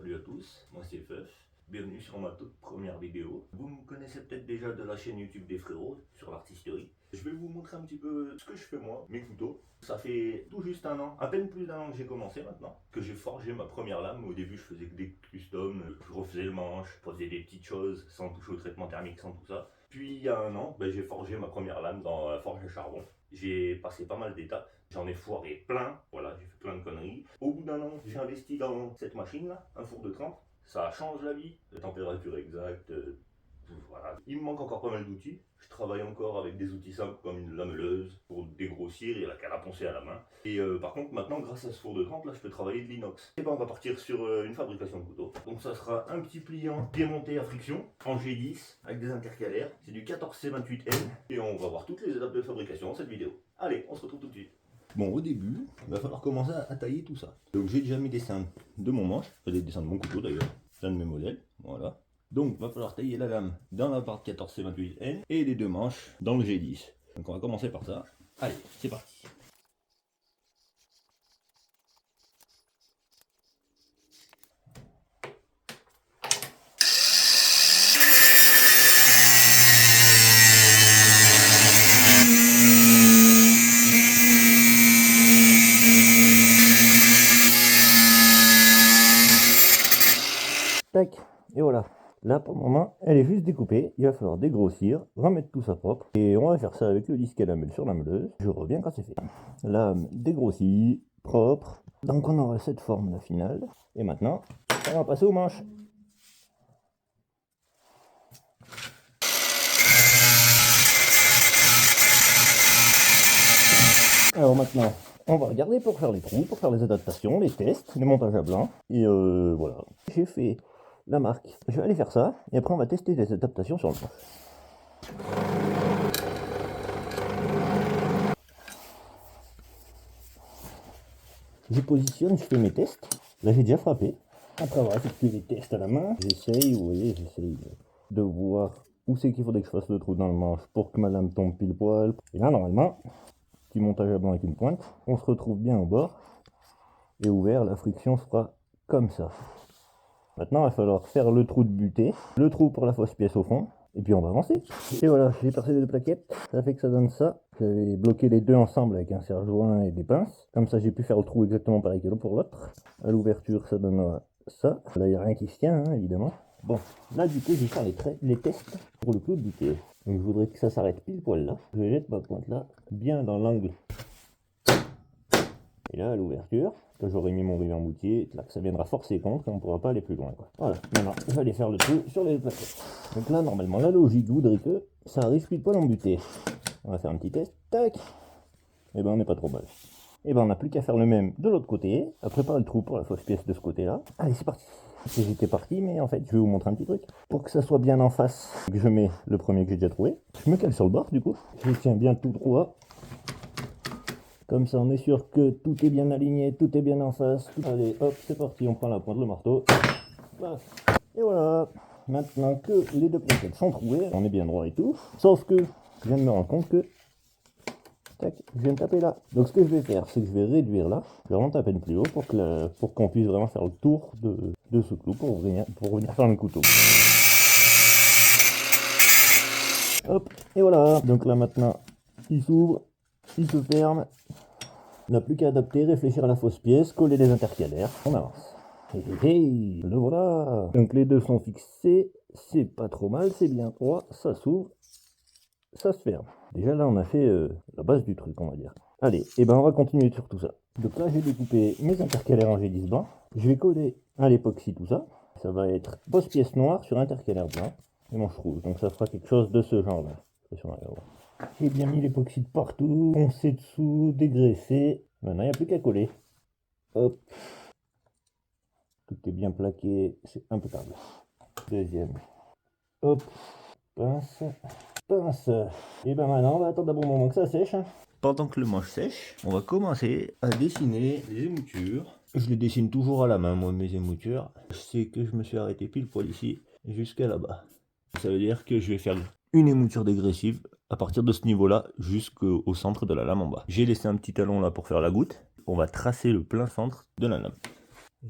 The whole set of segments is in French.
Salut à tous, moi c'est Feuf, bienvenue sur ma toute première vidéo. Vous me connaissez peut-être déjà de la chaîne YouTube des frérots sur l'artisterie. Je vais vous montrer un petit peu ce que je fais moi, mes couteaux. Ça fait tout juste un an, à peine plus d'un an que j'ai commencé maintenant, que j'ai forgé ma première lame. Au début je faisais que des customs, je refaisais le manche, je faisais des petites choses sans toucher au traitement thermique, sans tout ça. Puis il y a un an, j'ai forgé ma première lame dans la forge à charbon. J'ai passé pas mal d'étapes, j'en ai foiré plein, voilà, j'ai fait plein de conneries. Au bout d'un an, j'ai investi dans cette machine là, un four de 30. Ça change la vie, la température exacte, voilà. Il me manque encore pas mal d'outils. Je travaille encore avec des outils simples comme une lameleuse pour dégrossir et la canne à poncer à la main. Et par contre maintenant grâce à ce four de 30 là je peux travailler de l'inox. Et on va partir sur une fabrication de couteaux. Donc ça sera un petit pliant démonté à friction en G10 avec des intercalaires. C'est du 14C28N et on va voir toutes les étapes de fabrication dans cette vidéo. Allez, on se retrouve tout de suite. Bon, au début, il va falloir commencer à tailler tout ça. Donc j'ai déjà mis des dessins de mon manche, des dessins de mon couteau d'ailleurs, plein de mes modèles, voilà. Donc il va falloir tailler la lame dans la part 14C28N et les deux manches dans le G10. Donc on va commencer par ça. Allez, c'est parti. Tac, et voilà. Là pour le moment, elle est juste découpée. Il va falloir dégrossir, remettre tout ça propre. Et on va faire ça avec le disque à lamelle sur la meuleuse. Je reviens quand c'est fait. Lame dégrossie, propre. Donc on aura cette forme la finale. Et maintenant, on va passer aux manches. Alors maintenant, on va regarder pour faire les trous, pour faire les adaptations, les tests, les montages à blanc. Et voilà. J'ai fait la marque. Je vais aller faire ça. Et après on va tester les adaptations sur le manche. Je positionne, je fais mes tests. Là j'ai déjà frappé. Après avoir effectué les tests à la main, j'essaye, vous voyez, j'essaye de voir où c'est qu'il faudrait que je fasse le trou dans le manche pour que ma lame tombe pile poil. Et là normalement, petit montage à blanc avec une pointe, on se retrouve bien au bord. Et ouvert, la friction sera comme ça. Maintenant il va falloir faire le trou de butée, le trou pour la fausse pièce au fond. Et puis on va avancer. Et voilà, j'ai percé les deux plaquettes. Ça fait que ça donne ça. J'avais bloqué les deux ensemble avec un serre-joint et des pinces. Comme ça j'ai pu faire le trou exactement pareil que l'un pour l'autre. À l'ouverture ça donnera ça. Là il n'y a rien qui se tient, hein, évidemment. Bon, là du coup je vais faire les tests pour le clou de butée. Donc je voudrais que ça s'arrête pile poil là. Je jette ma pointe là, bien dans l'angle. Et là à l'ouverture, que j'aurai mis mon ruban boutier, là que ça viendra forcer contre et on ne pourra pas aller plus loin, quoi. Voilà, maintenant je vais aller faire le trou sur les plaquettes. Donc là normalement la logique voudrait que ça arrive pile poil en butée. On va faire un petit test, tac. Et ben on n'est pas trop mal. Et ben on n'a plus qu'à faire le même de l'autre côté, à préparer le trou pour la fausse pièce de ce côté là. Allez c'est parti. J'étais parti mais en fait je vais vous montrer un petit truc. Pour que ça soit bien en face, que je mets le premier que j'ai déjà trouvé. Je me cale sur le bord du coup. Je tiens bien tout droit. Comme ça, on est sûr que tout est bien aligné, tout est bien en face. Allez, hop, c'est parti, on prend la pointe, le marteau. Et voilà. Maintenant que les deux plaquettes sont trouées, on est bien droit et tout. Sauf que je viens de me rendre compte que... Tac, je viens de taper là. Donc ce que je vais faire, c'est que je vais réduire là. Je vais vraiment taper de plus haut pour qu'on puisse vraiment faire le tour de ce clou pour venir faire le couteau. Hop, et voilà. Donc là maintenant, il s'ouvre, il se ferme. On n'a plus qu'à adapter, réfléchir à la fausse pièce, coller les intercalaires, on avance. Hey, le voilà. Donc les deux sont fixés, c'est pas trop mal, c'est bien droit, ça s'ouvre, ça se ferme. Déjà là on a fait la base du truc on va dire. Allez, et ben on va continuer sur tout ça. Donc là j'ai découpé mes intercalaires en G10 blanc. Je vais coller à l'époxy tout ça. Ça va être fausse pièce noire sur intercalaire blanc et manche rouge. Donc ça fera quelque chose de ce genre là. J'ai bien mis l'époxy de partout, poncé dessous, dégraissé. Maintenant, il n'y a plus qu'à coller. Hop. Tout est bien plaqué, c'est impeccable. Deuxième. Hop. Pince. Pince. Et ben maintenant, on va attendre un bon moment que ça sèche. Pendant que le manche sèche, on va commencer à dessiner les émoutures. Je les dessine toujours à la main, moi, mes émoutures. Je sais que je me suis arrêté pile poil ici, jusqu'à là-bas. Ça veut dire que je vais faire une émouture dégressive à partir de ce niveau-là jusqu'au centre de la lame en bas. J'ai laissé un petit talon là pour faire la goutte. On va tracer le plein centre de la lame.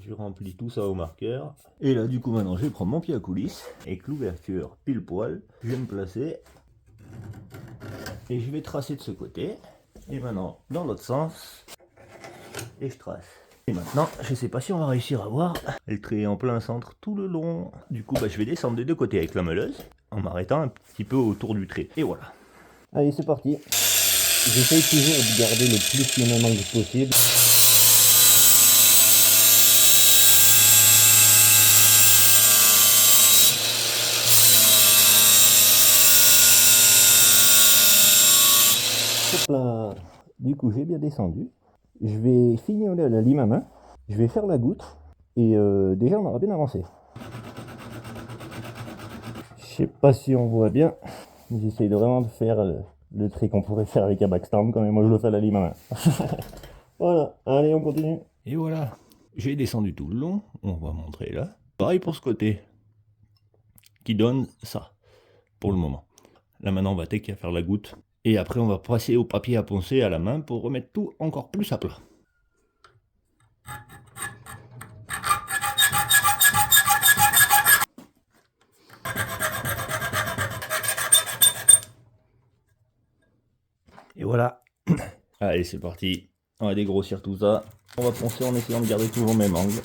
Je remplis tout ça au marqueur. Et là, du coup, maintenant, je vais prendre mon pied à coulisses avec l'ouverture pile poil. Je vais me placer. Et je vais tracer de ce côté. Et maintenant, dans l'autre sens. Et je trace. Et maintenant, je sais pas si on va réussir à voir. Le trait est en plein centre tout le long. Du coup, je vais descendre des deux côtés avec la meuleuse. En m'arrêtant un petit peu autour du trait. Et voilà. Allez, c'est parti. J'essaye toujours de garder le plus le même angle possible. Hop là. Du coup, j'ai bien descendu. Je vais fignoler à la lime à main. Je vais faire la goutte. Et déjà, on aura bien avancé. Je sais pas si on voit bien. J'essaye vraiment de faire le trait qu'on pourrait faire avec un backstamp quand même. Moi, je le fais à la lime à main. Voilà. Allez, on continue. Et voilà. J'ai descendu tout le long. On va montrer là. Pareil pour ce côté. Qui donne ça. Pour le moment. Là maintenant, on va attaquer à faire la goutte. Et après, on va passer au papier à poncer à la main pour remettre tout encore plus à plat. Et voilà. Allez, c'est parti. On va dégrossir tout ça. On va poncer en essayant de garder toujours le même angle.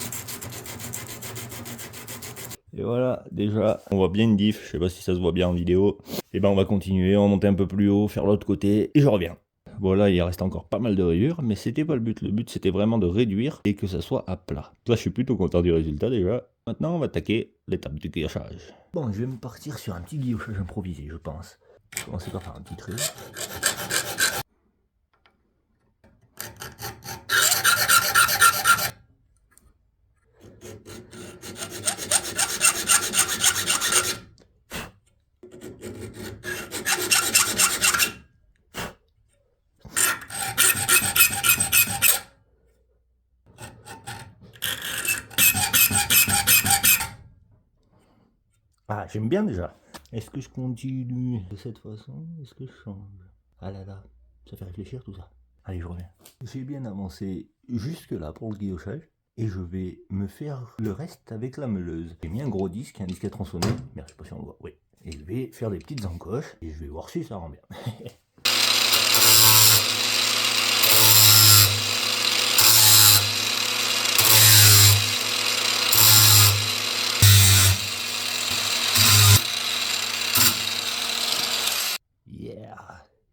Et voilà, déjà, on voit bien une diff. Je sais pas si ça se voit bien en vidéo. Et ben, on va continuer, on va monter un peu plus haut, faire l'autre côté, et je reviens. Voilà, il reste encore pas mal de rayures, mais c'était pas le but. Le but, c'était vraiment de réduire et que ça soit à plat. Là, je suis plutôt content du résultat déjà. Maintenant, on va attaquer l'étape du guillochage. Bon, je vais me partir sur un petit guillochage improvisé, je pense. Je vais commencer par faire un petit trait. Ah, j'aime bien déjà. Est-ce que je continue de cette façon? Est-ce que je change? Ah là là, ça fait réfléchir tout ça. Allez, je reviens. J'ai bien avancé jusque là pour le guillochage. Et je vais me faire le reste avec la meuleuse. J'ai mis un gros disque, un disque à tronçonner. Merde, je sais pas si on le voit. Oui. Et je vais faire des petites encoches. Et je vais voir si ça rend bien.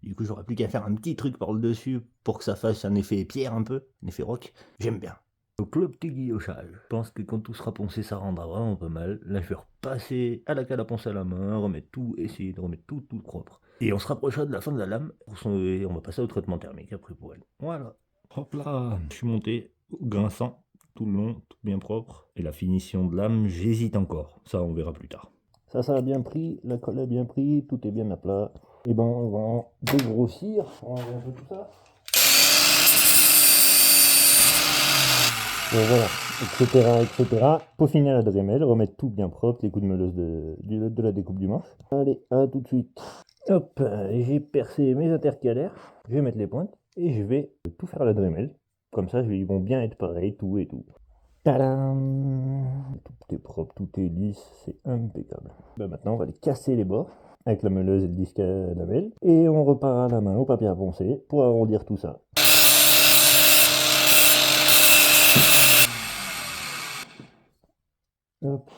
Du coup, j'aurais plus qu'à faire un petit truc par le dessus pour que ça fasse un effet pierre un peu, un effet rock. J'aime bien. Donc le petit guillochage. Je pense que quand tout sera poncé, ça rendra vraiment pas mal. Là, je vais repasser à la canne à poncer à la main, remettre tout, essayer de remettre tout propre. Et on se rapprochera de la fin de la lame. Et on va passer au traitement thermique après pour elle. Voilà. Hop là. Je suis monté grinçant, tout le long, tout bien propre. Et la finition de lame, j'hésite encore. Ça, on verra plus tard. Ça a bien pris, la colle a bien pris, tout est bien à plat. Et ben on va en dégrossir, on va enlever un peu tout ça. Bon voilà, etc. Peaufiner la Dremel, remettre tout bien propre, les coups de meuleuse de la découpe du manche. Allez, à tout de suite. Hop, j'ai percé mes intercalaires, je vais mettre les pointes et je vais tout faire à la Dremel. Comme ça, ils vont bien être pareils, tout et tout. Tadam! Tout est propre, tout est lisse, c'est impeccable. Ben maintenant, on va les casser les bords avec la meuleuse et le disque à lamelle. Et on repart à la main au papier à poncer pour arrondir tout ça. Hop.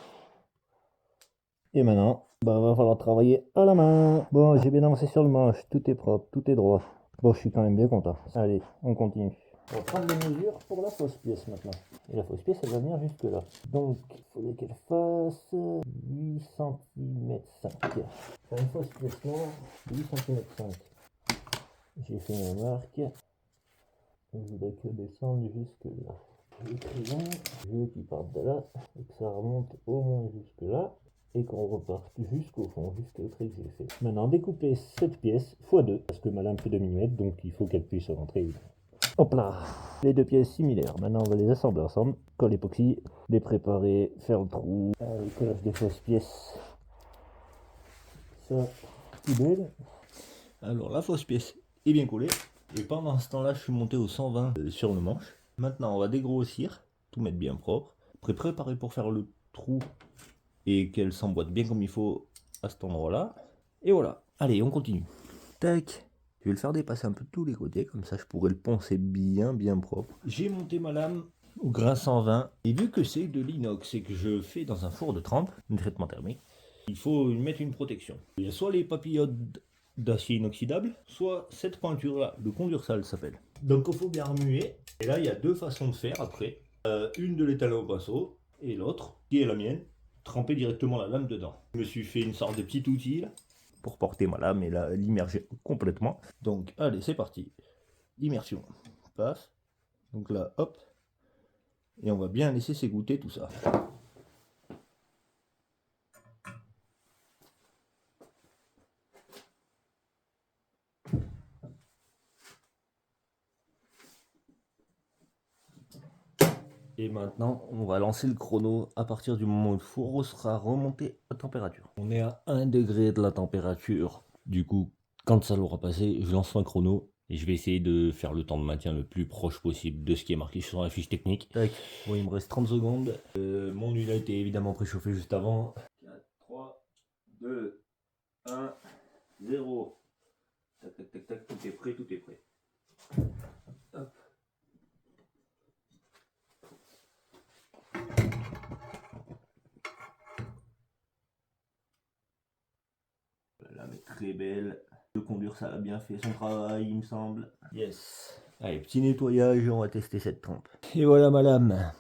Et maintenant, va falloir travailler à la main. Bon, j'ai bien avancé sur le manche, tout est propre, tout est droit. Bon, je suis quand même bien content. Allez, on continue. On va prendre les mesures pour la fausse pièce maintenant. Et la fausse pièce, elle va venir jusque là. Donc, il faudrait qu'elle fasse 8 cm 5. Une fausse pièce là, 8 cm 5. J'ai fait ma marque. Je voudrais que descendre jusque là. Le crayon, je veux qu'il parte de là et que ça remonte au moins jusque là. Et qu'on reparte jusqu'au fond, jusqu'au trait que j'ai fait. Maintenant, découper cette pièce x2, parce que ma lame fait 2 mm, donc il faut qu'elle puisse rentrer. Hop là, les deux pièces similaires. Maintenant, on va les assembler ensemble. Colle époxy, les préparer, faire le trou. Le collage des fausses pièces. Ça, poubelle. Alors, la fausse pièce est bien collée. Et pendant ce temps-là, je suis monté au 120 sur le manche. Maintenant, on va dégrossir tout mettre bien propre. Après, préparer pour faire le trou et qu'elle s'emboîte bien comme il faut à cet endroit-là. Et voilà. Allez, on continue. Tac. Je vais le faire dépasser un peu de tous les côtés, comme ça je pourrais le poncer bien propre. J'ai monté ma lame au grain 120, et vu que c'est de l'inox et que je fais dans un four de trempe, un traitement thermique, il faut y mettre une protection. Il y a soit les papillotes d'acier inoxydable, soit cette peinture-là, le Condursal s'appelle. Donc il faut bien remuer, et là il y a deux façons de faire après. Une de l'étaler au pinceau, et l'autre, qui est la mienne, tremper directement la lame dedans. Je me suis fait une sorte de petit outil là, pour porter ma lame et l'immerger complètement. Donc allez, c'est parti. Immersion. Passe. Donc là, hop. Et on va bien laisser s'égoutter tout ça. Et maintenant, on va lancer le chrono à partir du moment où le four sera remonté à température. On est à 1 degré de la température. Du coup, quand ça l'aura passé, je lance un chrono et je vais essayer de faire le temps de maintien le plus proche possible de ce qui est marqué sur la fiche technique. Tac. Bon, il me reste 30 secondes. Mon huile a été évidemment préchauffée juste avant. 4, 3, 2, 1, 0. Tac, tac, tac, tac, tout est prêt, tout est prêt. Hop. La lame est très belle. Le conduire, ça a bien fait son travail, il me semble. Yes. Allez, petit nettoyage et on va tester cette trempe. Et voilà ma lame.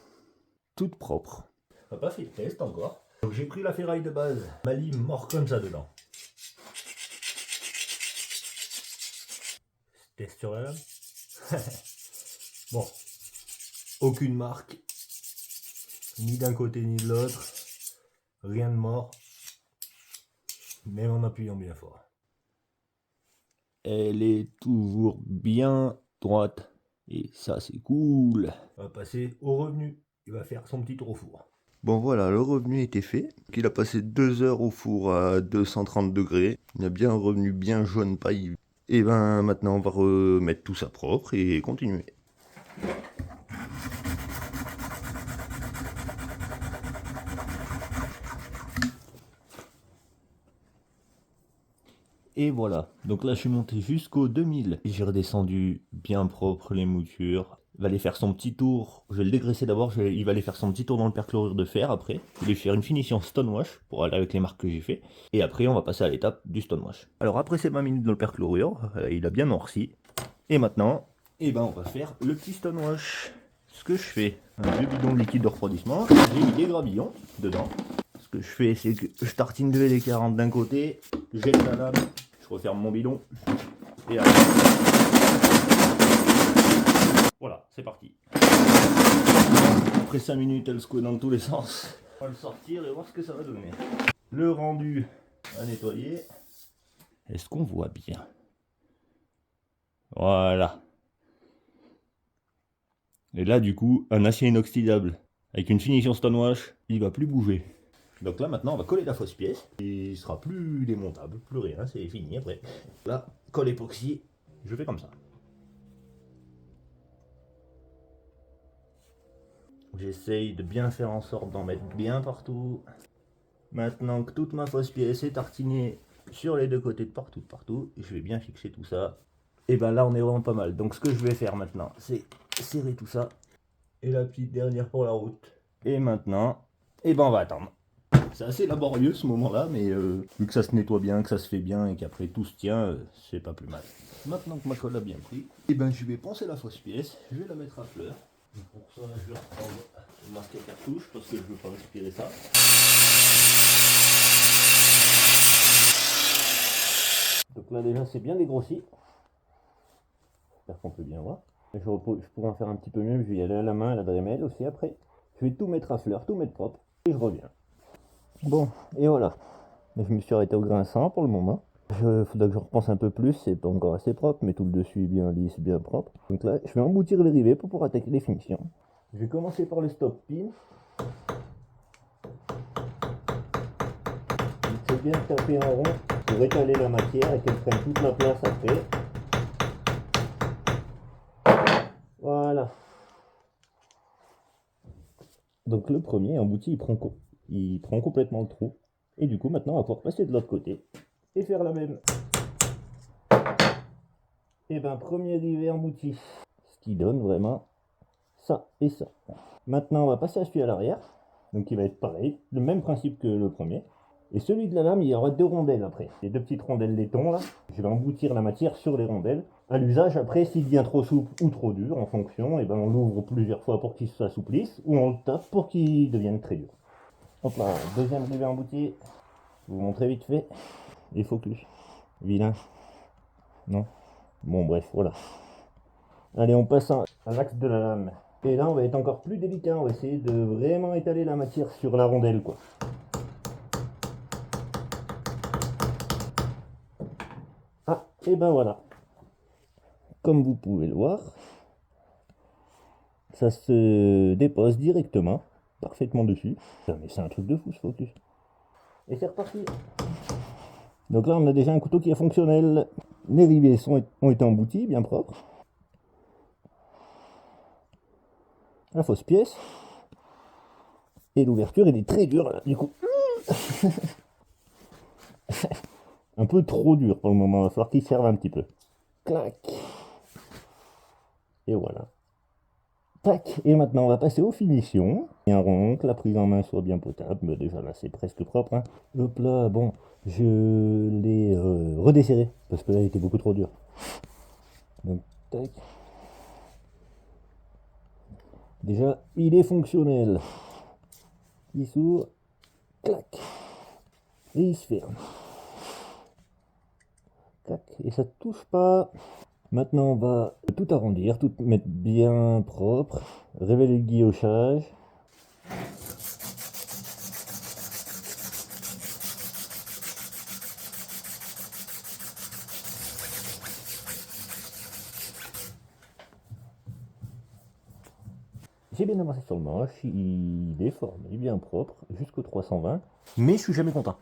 Toute propre. On n'a pas fait de test encore. Donc j'ai pris la ferraille de base. Ma lime mord comme ça dedans. Test sur la lame. Bon. Aucune marque. Ni d'un côté ni de l'autre. Rien de mort. Même en appuyant bien fort. Elle est toujours bien droite. Et ça c'est cool. On va passer au revenu. Il va faire son petit tour au four. Bon voilà, le revenu était fait. Il a passé 2 heures au four à 230 degrés. Il a bien un revenu bien jaune paille. Et ben maintenant on va remettre tout ça propre et continuer. Et voilà, donc là je suis monté jusqu'au 2000. J'ai redescendu bien propre les moutures. Il va aller faire son petit tour. Je vais le dégraisser d'abord. Il va aller faire son petit tour dans le perchlorure de fer après. Je vais lui faire une finition stonewash pour aller avec les marques que j'ai fait. Et après on va passer à l'étape du stonewash. Alors après ces 20 minutes dans le perchlorure, il a bien noirci. Et maintenant, eh ben, on va faire le petit stonewash. Ce que je fais, un vieux bidon de liquide de refroidissement. J'ai mis des gravillons dedans. Ce que je fais, c'est que je tartine de LD40 d'un côté, je jette la lame, je referme mon bidon, et après, voilà, c'est parti. Après 5 minutes, elle secoue dans tous les sens. On va le sortir et voir ce que ça va donner. Le rendu à nettoyer. Est-ce qu'on voit bien? Voilà. Et là, du coup, un acier inoxydable avec une finition stonewash, il va plus bouger. Donc là maintenant on va coller la fausse pièce et il sera plus démontable, plus rien, c'est fini après. Là, colle époxy, je fais comme ça. J'essaye de bien faire en sorte d'en mettre bien partout. Maintenant que toute ma fausse pièce est tartinée sur les deux côtés de partout, je vais bien fixer tout ça. Et ben là on est vraiment pas mal. Donc ce que je vais faire maintenant, c'est serrer tout ça. Et la petite dernière pour la route. Et maintenant, et ben on va attendre. C'est assez laborieux ce moment-là, mais vu que ça se nettoie bien, que ça se fait bien et qu'après tout se tient, c'est pas plus mal. Maintenant que ma colle a bien pris, et ben je vais poncer la fausse pièce, je vais la mettre à fleur. Pour ça, je vais reprendre le masque à cartouche parce que je veux pas respirer ça. Donc là déjà c'est bien dégrossi. J'espère qu'on peut bien voir. Je pourrais en faire un petit peu mieux, je vais y aller à la main, à la Dremel aussi après. Je vais tout mettre à fleur, tout mettre propre, et je reviens. Bon, et voilà. Je me suis arrêté au grain 100 pour le moment. Il faudra que je repense un peu plus, c'est pas encore assez propre, mais tout le dessus est bien lisse, bien propre. Donc là, je vais emboutir les rivets pour pouvoir attaquer les finitions. Je vais commencer par le stop pin. C'est bien de taper en rond pour étaler la matière et qu'elle prenne toute la place après. Voilà. Donc le premier embouti, il prend complètement le trou. Et du coup, maintenant, on va pouvoir passer de l'autre côté et faire la même. Et ben, premier rivet embouti, ce qui donne vraiment ça et ça. Maintenant, on va passer à celui à l'arrière. Donc il va être pareil, le même principe que le premier. Et celui de la lame, il y aura 2 rondelles après. Les 2 petites rondelles laiton là. Je vais emboutir la matière sur les rondelles. À l'usage, après, s'il devient trop souple ou trop dur, en fonction, et ben on l'ouvre plusieurs fois pour qu'il s'assouplisse, ou on le tape pour qu'il devienne très dur. Hop là, deuxième rivet embouti. Je vous montrer vite fait. Et focus. Vilain. Non. Bon bref, voilà. Allez, on passe à l'axe de la lame. Et là, on va être encore plus délicat. On va essayer de vraiment étaler la matière sur la rondelle, quoi. Ah, et ben voilà. Comme vous pouvez le voir, ça se dépose directement, parfaitement dessus. Mais c'est un truc de fou ce focus. Et c'est reparti. Donc là, on a déjà un couteau qui est fonctionnel. Les rivets ont été emboutis, bien propres. La fausse pièce. Et l'ouverture, elle est très dure là, du coup. Un peu trop dur pour le moment, il va falloir qu'il serve un petit peu. Clac. Et voilà. Tac. Et maintenant, on va passer aux finitions. Un rond, que la prise en main soit bien potable. Mais déjà là, c'est presque propre. Hein. Hop là, bon, je l'ai redesserré parce que là, il était beaucoup trop dur. Donc, tac. Déjà, il est fonctionnel. Il s'ouvre. Clac. Et il se ferme. Clac. Et ça ne touche pas. Maintenant, on va tout arrondir, tout mettre bien propre, révéler le guillochage. J'ai bien avancé sur le manche, il est formé, bien propre, jusqu'au 320, mais je suis jamais content.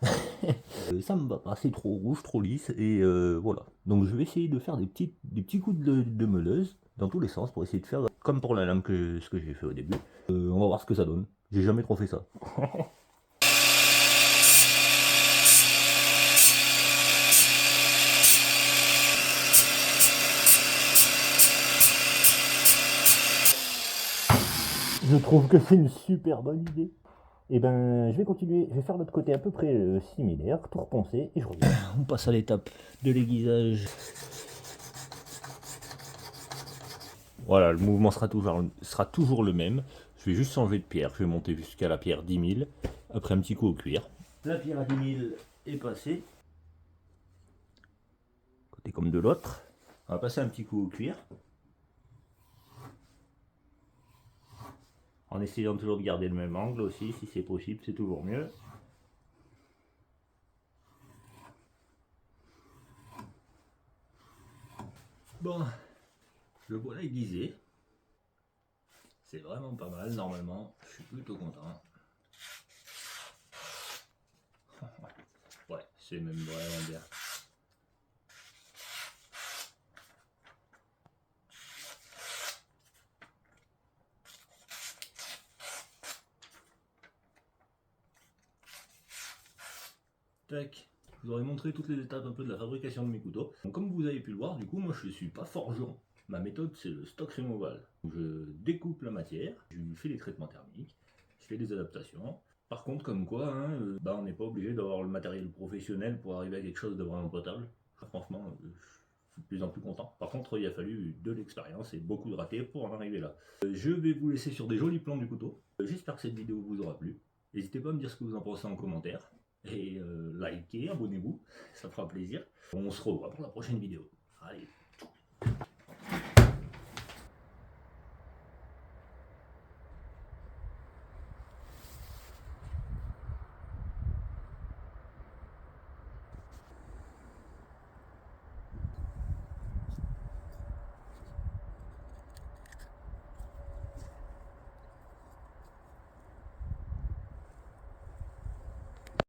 Ça me va pas, c'est trop rouge, trop lisse, et voilà. Donc je vais essayer de faire des petits coups de meuleuse dans tous les sens pour essayer de faire comme pour la lame ce que j'ai fait au début. On va voir ce que ça donne. J'ai jamais trop fait ça. Je trouve que c'est une super bonne idée. Et ben, je vais continuer, je vais faire l'autre côté à peu près similaire, tout reponcer et je reviens. On passe à l'étape de l'aiguisage. Voilà, le mouvement sera toujours le même. Je vais juste changer de pierre, je vais monter jusqu'à la pierre 10 000, après un petit coup au cuir. La pierre à 10 000 est passée. Côté comme de l'autre. On va passer un petit coup au cuir. En essayant toujours de garder le même angle aussi, si c'est possible, c'est toujours mieux. Bon, le voilà aiguisé. C'est vraiment pas mal, normalement, je suis plutôt content. Ouais, c'est même vraiment bien. Tac. Je vous aurais montré toutes les étapes un peu de la fabrication de mes couteaux. Donc, comme vous avez pu le voir, du coup, moi je suis pas forgeron. Ma méthode, c'est le stock removal. Je découpe la matière, je lui fais des traitements thermiques, je fais des adaptations. Par contre, comme quoi, hein, on n'est pas obligé d'avoir le matériel professionnel pour arriver à quelque chose de vraiment potable. Franchement, je suis de plus en plus content. Par contre, il a fallu de l'expérience et beaucoup de ratés pour en arriver là. Je vais vous laisser sur des jolis plans du couteau. J'espère que cette vidéo vous aura plu. N'hésitez pas à me dire ce que vous en pensez en commentaire. Et likez, abonnez-vous, ça fera plaisir. On se revoit pour la prochaine vidéo. Allez.